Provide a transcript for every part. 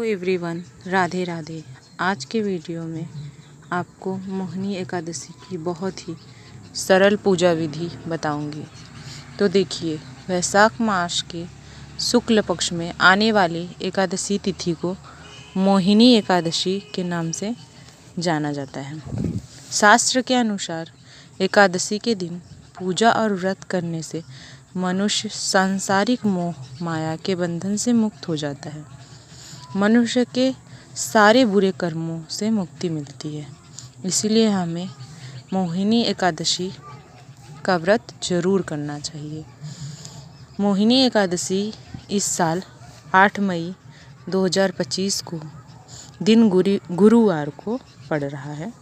Everyone, Radhe Radhe. आज के video में आपको मोहिनी एकादशी की बहुत ही सरल पूजा विधि बताऊंगी। तो देखिए, वैशाख मास के शुक्ल पक्ष में आने वाली एकादशी तिथि को मोहिनी एकादशी के नाम से जाना जाता है। शास्त्र के अनुसार एकादशी के दिन पूजा और व्रत करने से मनुष्य सांसारिक मोह माया के बंधन से मुक्त हो जाता है। मनुष्य के सारे बुरे कर्मों से मुक्ति मिलती है। इसीलिए हमें मोहिनी एकादशी का व्रत जरूर करना चाहिए। मोहिनी एकादशी इस साल 8 मई 2025 को दिन गुरुवार को पड़ रहा है।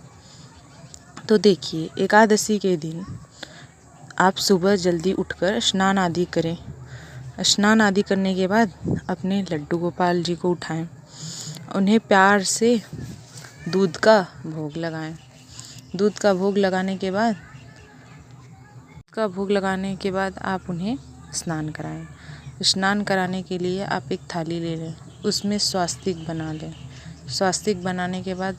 तो देखिए, एकादशी के दिन आप सुबह जल्दी उठकर स्नान आदि करें। स्नान आदि करने के बाद अपने लड्डू गोपाल जी को उठाएं, उन्हें प्यार से दूध का भोग लगाएं। दूध का भोग लगाने के बाद आप उन्हें स्नान कराएं। स्नान कराने के लिए आप एक थाली ले लें, उसमें स्वास्तिक बना लें। स्वास्तिक बनाने के बाद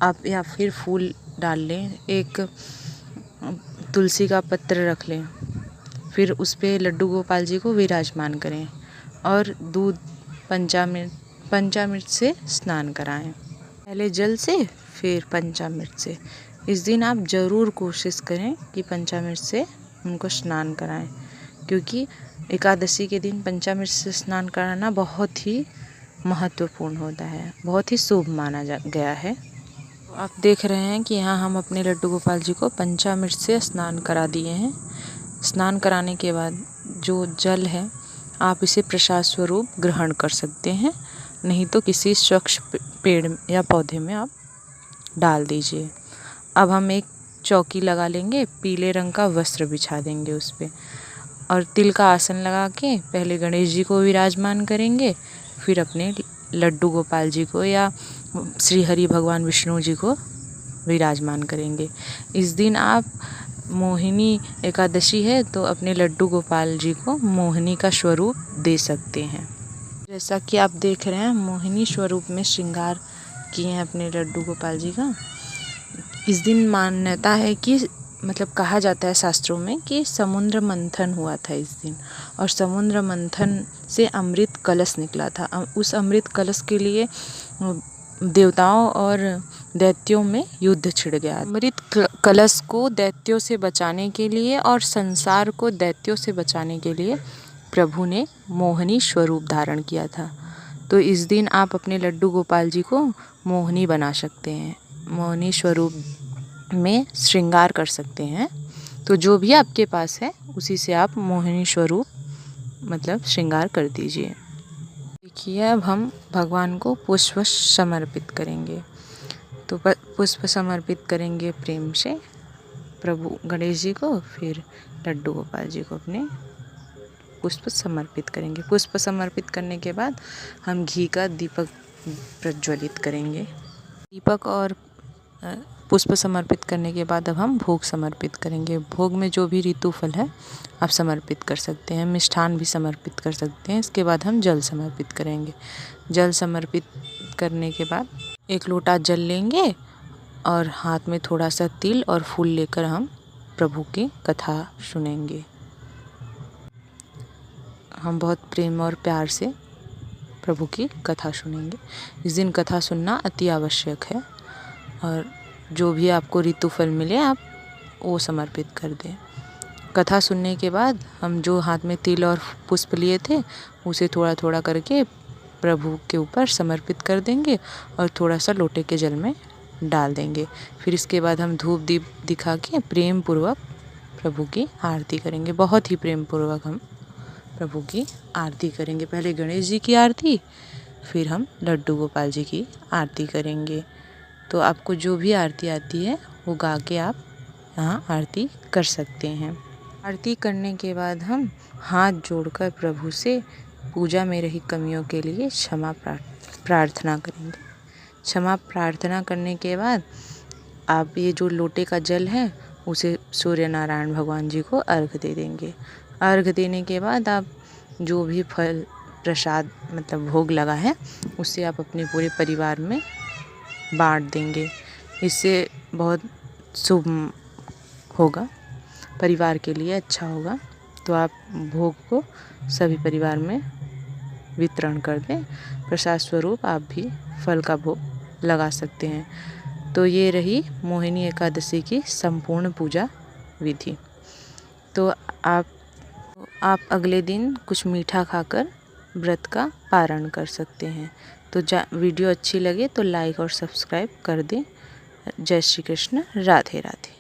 आप या फिर फूल डाल लें, एक तुलसी का पत्र रख लें, फिर उस पे लड्डू गोपाल जी को विराजमान करें और दूध पंचामृत से स्नान कराएं। पहले जल से, फिर पंचामृत से। इस दिन आप ज़रूर कोशिश करें कि पंचामृत से उनको स्नान कराएं, क्योंकि एकादशी के दिन पंचामृत से स्नान कराना बहुत ही महत्वपूर्ण होता है, बहुत ही शुभ माना गया है। आप देख रहे हैं कि यहाँ हम अपने लड्डू गोपाल जी को पंचामृत से स्नान करा दिए हैं। स्नान कराने के बाद जो जल है, आप इसे प्रसाद स्वरूप ग्रहण कर सकते हैं, नहीं तो किसी स्वच्छ पेड़ या पौधे में आप डाल दीजिए। अब हम एक चौकी लगा लेंगे, पीले रंग का वस्त्र बिछा देंगे उस पे, और तिल का आसन लगा के पहले गणेश जी को विराजमान करेंगे, फिर अपने लड्डू गोपाल जी को या श्री हरि भगवान विष्णु जी को विराजमान करेंगे। इस दिन आप मोहिनी एकादशी है तो अपने लड्डू गोपाल जी को मोहिनी का स्वरूप दे सकते हैं। जैसा कि आप देख रहे हैं, मोहिनी स्वरूप में श्रृंगार किए हैं अपने लड्डू गोपाल जी का। इस दिन मान्यता है कि कहा जाता है शास्त्रों में कि समुद्र मंथन हुआ था इस दिन, और समुद्र मंथन से अमृत कलश निकला था। उस अमृत कलश के लिए देवताओं और दैत्यों में युद्ध छिड़ गया। अमृत कलश को दैत्यों से बचाने के लिए और संसार को दैत्यों से बचाने के लिए प्रभु ने मोहिनी स्वरूप धारण किया था। तो इस दिन आप अपने लड्डू गोपाल जी को मोहिनी बना सकते हैं, मोहिनी स्वरूप में श्रृंगार कर सकते हैं। तो जो भी आपके पास है उसी से आप मोहिनी स्वरूप श्रृंगार कर दीजिए। देखिए, अब हम भगवान को पुष्प समर्पित करेंगे। तो पुष्प समर्पित करेंगे प्रेम से प्रभु गणेश जी को, फिर लड्डू गोपाल जी को अपने पुष्प समर्पित करेंगे। पुष्प समर्पित करने के बाद हम घी का दीपक प्रज्वलित करेंगे। दीपक और पुष्प समर्पित करने के बाद अब हम भोग समर्पित करेंगे। भोग में जो भी ऋतु फल है आप समर्पित कर सकते हैं, मिष्ठान भी समर्पित कर सकते हैं। इसके बाद हम जल समर्पित करेंगे। जल समर्पित करने के बाद एक लोटा जल लेंगे और हाथ में थोड़ा सा तिल और फूल लेकर हम प्रभु की कथा सुनेंगे। हम बहुत प्रेम और प्यार से प्रभु की कथा सुनेंगे। इस दिन कथा सुनना अति आवश्यक है, और जो भी आपको ऋतु फल मिले आप वो समर्पित कर दें। कथा सुनने के बाद हम जो हाथ में तिल और पुष्प लिए थे उसे थोड़ा थोड़ा करके प्रभु के ऊपर समर्पित कर देंगे और थोड़ा सा लोटे के जल में डाल देंगे। फिर इसके बाद हम धूप दीप दिखा के प्रेम पूर्वक प्रभु की आरती करेंगे। बहुत ही प्रेम पूर्वक हम प्रभु की आरती करेंगे। पहले गणेश जी की आरती, फिर हम लड्डू गोपाल जी की आरती करेंगे। तो आपको जो भी आरती आती है वो गा के आप यहाँ आरती कर सकते हैं। आरती करने के बाद हम हाथ जोड़कर प्रभु से पूजा में रही कमियों के लिए क्षमा प्रार्थना करेंगे। क्षमा प्रार्थना करने के बाद आप ये जो लोटे का जल है उसे सूर्य नारायण भगवान जी को अर्घ दे देंगे। अर्घ देने के बाद आप जो भी फल प्रसाद मतलब भोग लगा है उसे आप अपने पूरे परिवार में बांट देंगे। इससे बहुत शुभ होगा, परिवार के लिए अच्छा होगा। तो आप भोग को सभी परिवार में वितरण कर दें। प्रसाद स्वरूप आप भी फल का भोग लगा सकते हैं। तो ये रही मोहिनी एकादशी की संपूर्ण पूजा विधि। तो आप अगले दिन कुछ मीठा खाकर व्रत का पारण कर सकते हैं। तो वीडियो अच्छी लगे तो लाइक और सब्सक्राइब कर दें। जय श्री कृष्ण, राधे राधे।